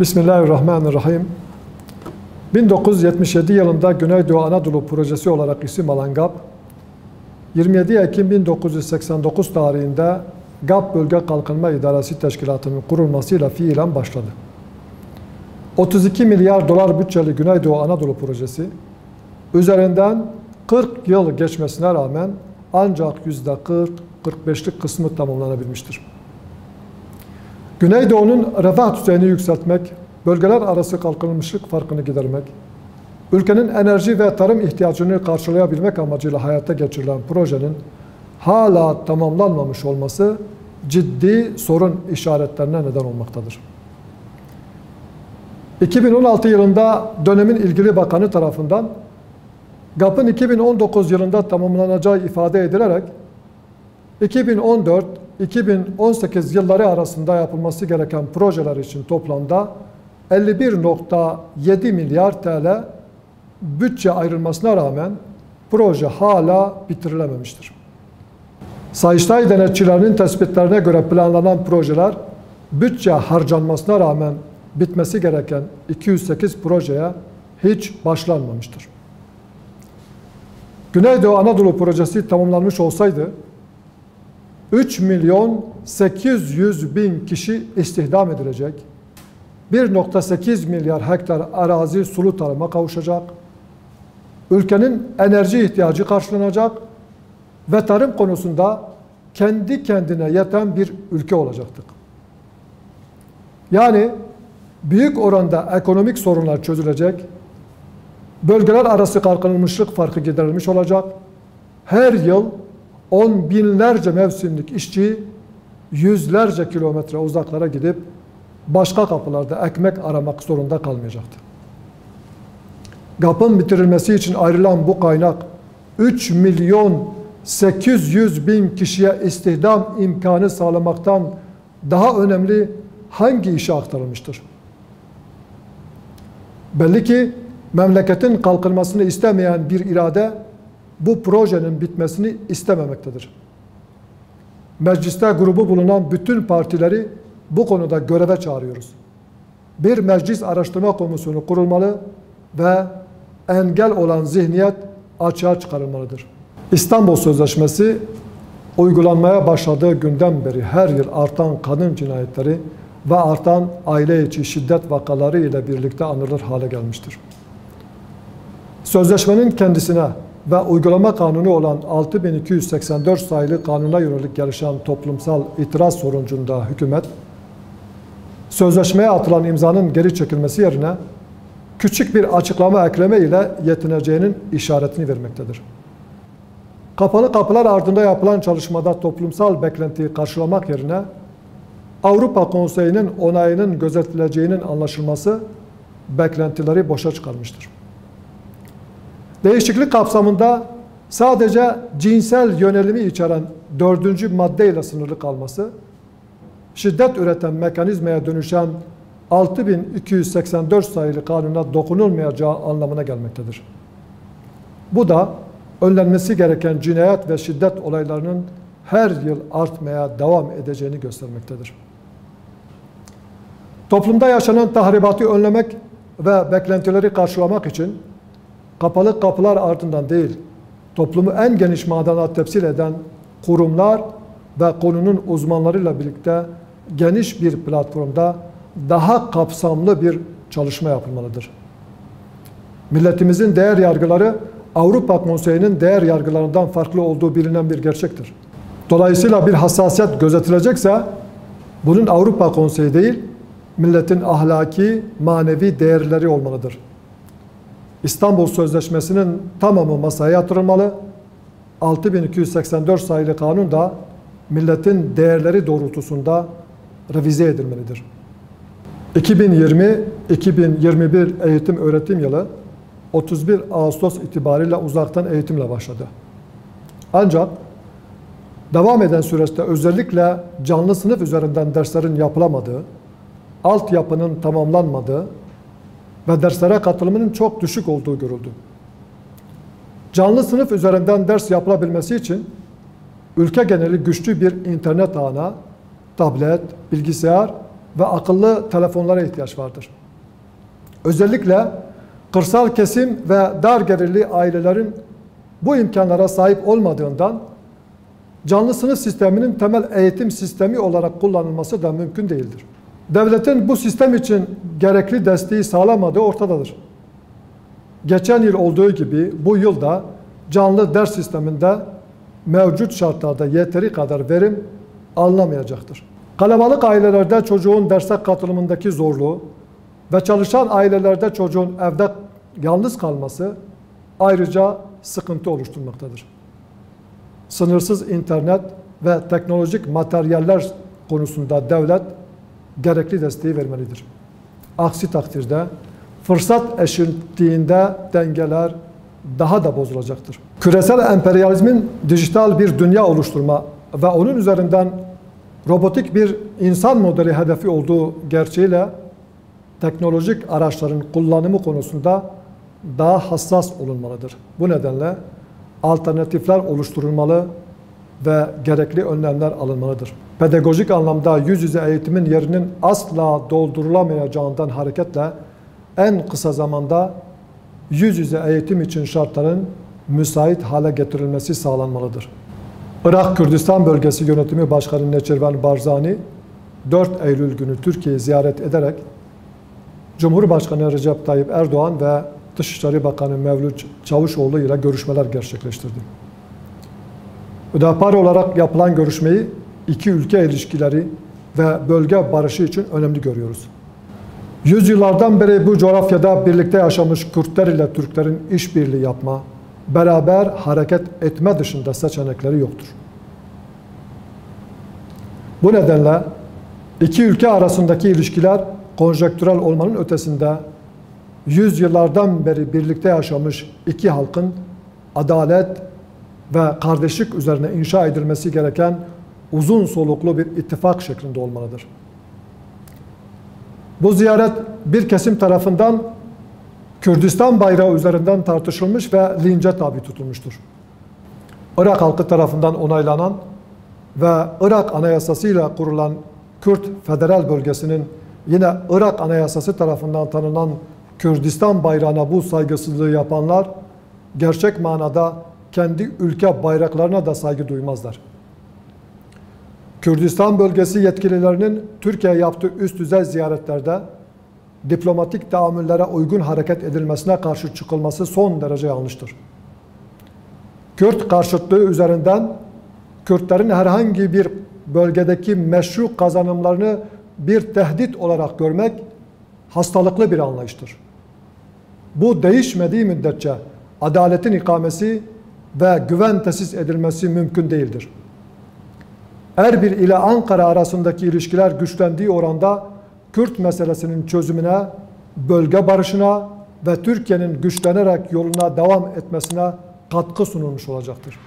Bismillahirrahmanirrahim. 1977 yılında Güneydoğu Anadolu Projesi olarak isim alan GAP, 27 Ekim 1989 tarihinde GAP Bölge Kalkınma İdaresi Teşkilatı'nın kurulmasıyla fiilen başladı. 32 milyar dolar bütçeli Güneydoğu Anadolu Projesi, üzerinden 40 yıl geçmesine rağmen ancak %40-45'lik kısmı tamamlanabilmiştir. Güneydoğu'nun refah düzeyini yükseltmek, bölgeler arası kalkınmışlık farkını gidermek, ülkenin enerji ve tarım ihtiyacını karşılayabilmek amacıyla hayata geçirilen projenin hala tamamlanmamış olması ciddi sorun işaretlerine neden olmaktadır. 2016 yılında dönemin ilgili bakanı tarafından GAP'ın 2019 yılında tamamlanacağı ifade edilerek 2014-2018 yılları arasında yapılması gereken projeler için toplamda 51,7 milyar TL bütçe ayrılmasına rağmen proje hala bitirilememiştir. Sayıştay denetçilerinin tespitlerine göre planlanan projeler bütçe harcanmasına rağmen bitmesi gereken 208 projeye hiç başlanmamıştır. Güneydoğu Anadolu Projesi tamamlanmış olsaydı 3.800.000 kişi istihdam edilecek, 1,8 milyar hektar arazi sulu tarıma kavuşacak, ülkenin enerji ihtiyacı karşılanacak ve tarım konusunda kendi kendine yeten bir ülke olacaktık. Yani büyük oranda ekonomik sorunlar çözülecek, bölgeler arası kalkınmışlık farkı giderilmiş olacak, her yıl on binlerce mevsimlik işçi yüzlerce kilometre uzaklara gidip başka kapılarda ekmek aramak zorunda kalmayacaktı. GAP'ın bitirilmesi için ayrılan bu kaynak 3.800.000 kişiye istihdam imkanı sağlamaktan daha önemli hangi işe aktarılmıştır? Belli ki memleketin kalkınmasını istemeyen bir irade bu projenin bitmesini istememektedir. Mecliste grubu bulunan bütün partileri bu konuda göreve çağırıyoruz. Bir meclis araştırma komisyonu kurulmalı ve engel olan zihniyet açığa çıkarılmalıdır. İstanbul Sözleşmesi uygulanmaya başladığı günden beri her yıl artan kadın cinayetleri ve artan aile içi şiddet vakaları ile birlikte anılır hale gelmiştir. Sözleşmenin kendisine ve uygulama kanunu olan 6284 sayılı kanuna yönelik gelişen toplumsal itiraz sonucunda hükümet, sözleşmeye atılan imzanın geri çekilmesi yerine küçük bir açıklama ekleme ile yetineceğinin işaretini vermektedir. Kapalı kapılar ardında yapılan çalışmada toplumsal beklentiyi karşılamak yerine Avrupa Konseyi'nin onayının gözetileceğinin anlaşılması beklentileri boşa çıkarmıştır. Değişiklik kapsamında sadece cinsel yönelimi içeren 4. maddeyle sınırlı kalması, şiddet üreten mekanizmaya dönüşen 6284 sayılı kanuna dokunulmayacağı anlamına gelmektedir. Bu da önlenmesi gereken cinayet ve şiddet olaylarının her yıl artmaya devam edeceğini göstermektedir. Toplumda yaşanan tahribatı önlemek ve beklentileri karşılamak için kapalı kapılar ardından değil, toplumu en geniş manada temsil eden kurumlar ve konunun uzmanlarıyla birlikte geniş bir platformda daha kapsamlı bir çalışma yapılmalıdır. Milletimizin değer yargıları Avrupa Konseyi'nin değer yargılarından farklı olduğu bilinen bir gerçektir. Dolayısıyla bir hassasiyet gözetilecekse bunun Avrupa Konseyi değil, milletin ahlaki, manevi değerleri olmalıdır. İstanbul Sözleşmesi'nin tamamı masaya yatırılmalı, 6284 sayılı kanun da milletin değerleri doğrultusunda revize edilmelidir. 2020-2021 eğitim öğretim yılı 31 Ağustos itibariyle uzaktan eğitimle başladı. Ancak devam eden süreçte özellikle canlı sınıf üzerinden derslerin yapılamadığı, altyapının tamamlanmadığı ve derslere katılımının çok düşük olduğu görüldü. Canlı sınıf üzerinden ders yapılabilmesi için ülke geneli güçlü bir internet ağına, tablet, bilgisayar ve akıllı telefonlara ihtiyaç vardır. Özellikle kırsal kesim ve dar gelirli ailelerin bu imkanlara sahip olmadığından canlı sınıf sisteminin temel eğitim sistemi olarak kullanılması da mümkün değildir. Devletin bu sistem için gerekli desteği sağlamadığı ortadadır. Geçen yıl olduğu gibi bu yıl da canlı ders sisteminde mevcut şartlarda yeteri kadar verim alınamayacaktır. Kalabalık ailelerde çocuğun derse katılımındaki zorluğu ve çalışan ailelerde çocuğun evde yalnız kalması ayrıca sıkıntı oluşturmaktadır. Sınırsız internet ve teknolojik materyaller konusunda devlet gerekli desteği vermelidir. Aksi takdirde fırsat eşitliğinde dengeler daha da bozulacaktır. Küresel emperyalizmin dijital bir dünya oluşturma ve onun üzerinden robotik bir insan modeli hedefi olduğu gerçeğiyle teknolojik araçların kullanımı konusunda daha hassas olunmalıdır. Bu nedenle alternatifler oluşturulmalı ve gerekli önlemler alınmalıdır. Pedagojik anlamda yüz yüze eğitimin yerinin asla doldurulamayacağından hareketle en kısa zamanda yüz yüze eğitim için şartların müsait hale getirilmesi sağlanmalıdır. Irak Kürdistan Bölgesi Yönetimi Başkanı Neçirvan Barzani 4 Eylül günü Türkiye'yi ziyaret ederek Cumhurbaşkanı Recep Tayyip Erdoğan ve Dışişleri Bakanı Mevlüt Çavuşoğlu ile görüşmeler gerçekleştirdi. Hüdapar olarak yapılan görüşmeyi iki ülke ilişkileri ve bölge barışı için önemli görüyoruz. Yüzyıllardan beri bu coğrafyada birlikte yaşamış Kürtler ile Türklerin işbirliği yapma, beraber hareket etme dışında seçenekleri yoktur. Bu nedenle iki ülke arasındaki ilişkiler konjektürel olmanın ötesinde yüzyıllardan beri birlikte yaşamış iki halkın adalet ve kardeşlik üzerine inşa edilmesi gereken uzun soluklu bir ittifak şeklinde olmalıdır. Bu ziyaret bir kesim tarafından Kürdistan bayrağı üzerinden tartışılmış ve lince tabi tutulmuştur. Irak halkı tarafından onaylanan ve Irak Anayasası ile kurulan Kürt Federal Bölgesi'nin yine Irak Anayasası tarafından tanınan Kürdistan bayrağına bu saygısızlığı yapanlar gerçek manada kendi ülke bayraklarına da saygı duymazlar. Kürdistan bölgesi yetkililerinin Türkiye'ye yaptığı üst düzey ziyaretlerde diplomatik tahammüllere uygun hareket edilmesine karşı çıkılması son derece yanlıştır. Kürt karşıtlığı üzerinden Kürtlerin herhangi bir bölgedeki meşru kazanımlarını bir tehdit olarak görmek hastalıklı bir anlayıştır. Bu değişmediği müddetçe adaletin ikamesi ve güven tesis edilmesi mümkün değildir. Erbil ile Ankara arasındaki ilişkiler güçlendiği oranda Kürt meselesinin çözümüne, bölge barışına ve Türkiye'nin güçlenerek yoluna devam etmesine katkı sunulmuş olacaktır.